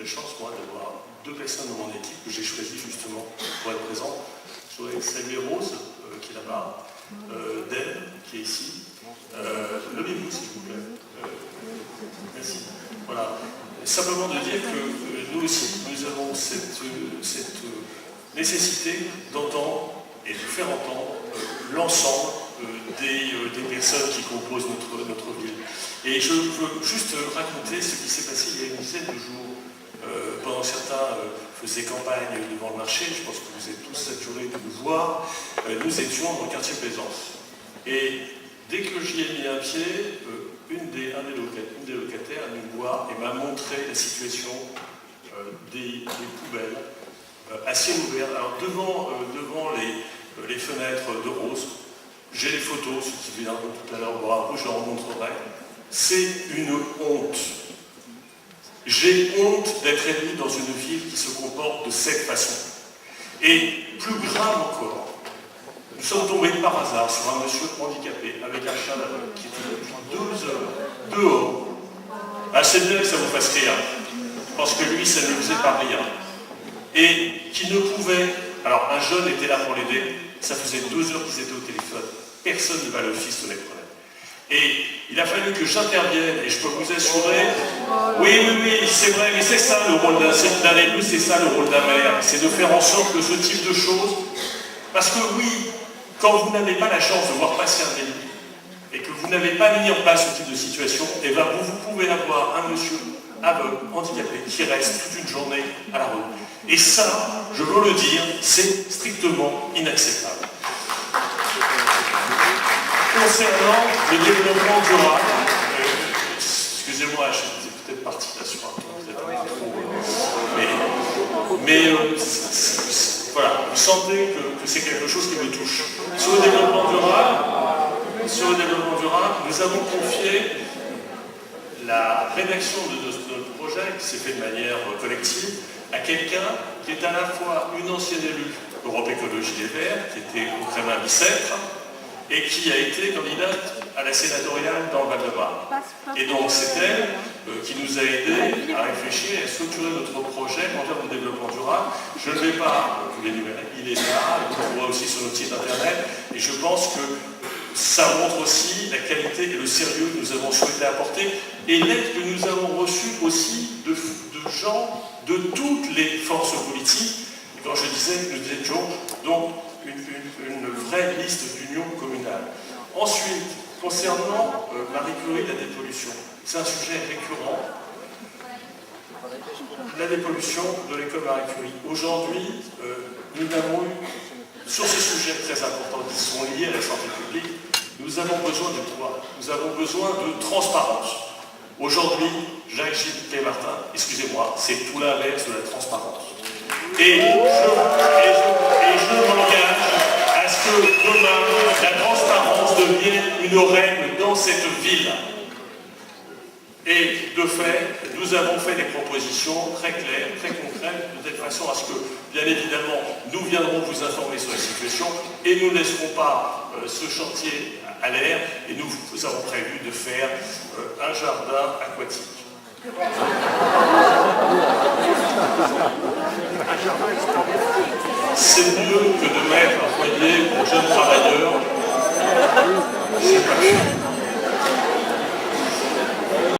la chance, moi, d'avoir deux personnes dans mon équipe que j'ai choisies justement pour être présentes. Je voudrais saluer Rose, qui est là-bas, Deb, qui est ici. Levez-vous, s'il vous plaît. Merci. Voilà. Simplement de dire que nous aussi, nous avons cette nécessité d'entendre et de faire entendre l'ensemble des personnes qui composent notre ville. Et je veux juste raconter ce qui s'est passé il y a une dizaine de jours. Pendant que certains faisaient campagne devant le marché, je pense que vous êtes tous saturés de nous voir, nous étions dans le quartier Plaisance. Et dès que j'y ai mis un pied, un des locataires est venu me voir et m'a montré la situation des poubelles à ciel ouvert. Alors devant les fenêtres de Rose, j'ai les photos, ceux qui viendront tout à l'heure voir un peu, je leur montrerai. C'est une honte. J'ai honte d'être élu dans une ville qui se comporte de cette façon. Et plus grave encore, nous sommes tombés par hasard sur un monsieur handicapé avec un chien d'aveugle qui était depuis 2 heures dehors. Ah, c'est bien que ça vous fasse rire, parce que lui, ça ne lui faisait pas rire. Et qui ne pouvait... Alors, un jeune était là pour l'aider, ça faisait 2 heures qu'ils étaient au téléphone. Personne ne va le fils de les prenait. Et il a fallu que j'intervienne, et je peux vous assurer, oui, c'est vrai, mais c'est ça le rôle d'un élu, c'est ça le rôle d'un maire, c'est de faire en sorte que ce type de choses, parce que oui, quand vous n'avez pas la chance de voir passer un élu, et que vous n'avez pas mis en place ce type de situation, et bien vous pouvez avoir un monsieur aveugle, handicapé, qui reste toute une journée à la rue. Et ça, je veux le dire, c'est strictement inacceptable. Concernant le développement durable, excusez-moi, je suis peut-être parti là sur un ton, vous êtes un peu trop, mais voilà, vous sentez que c'est quelque chose qui me touche. Sur le développement durable, nous avons confié la rédaction de notre projet, qui s'est fait de manière collective, à quelqu'un qui est à la fois une ancienne élue Europe Écologie Les Verts, qui était au Crémin-Bicêtre, et qui a été candidate à la sénatoriale dans le Val-de-Marne. Et donc c'est elle qui nous a aidés à réfléchir et à structurer notre projet en termes de développement durable. Je ne vais pas vous l'énumérer, il est là, on le voit aussi sur notre site internet, et je pense que ça montre aussi la qualité et le sérieux que nous avons souhaité apporter, et l'aide que nous avons reçue aussi de gens de toutes les forces politiques. Et quand je disais que nous étions donc une vraie liste d'union communale. Ensuite, concernant Marie Curie, la dépollution, c'est un sujet récurrent. La dépollution de l'école Marie Curie. Aujourd'hui, nous avons eu, sur ces sujets très importants qui sont liés à la santé publique, nous avons besoin de quoi? Nous avons besoin de transparence. Aujourd'hui, Jacques-Gilles Clémartin, excusez-moi, c'est tout l'inverse de la transparence. Et je m'engage à ce que demain, la transparence devienne une règle dans cette ville. Et de fait, nous avons fait des propositions très claires, très concrètes, de telle façon à ce que, bien évidemment, nous viendrons vous informer sur la situation et nous ne laisserons pas ce chantier à l'air, et nous avons prévu de faire un jardin aquatique. C'est mieux que de mettre un foyer pour jeunes travailleurs. C'est pas cher.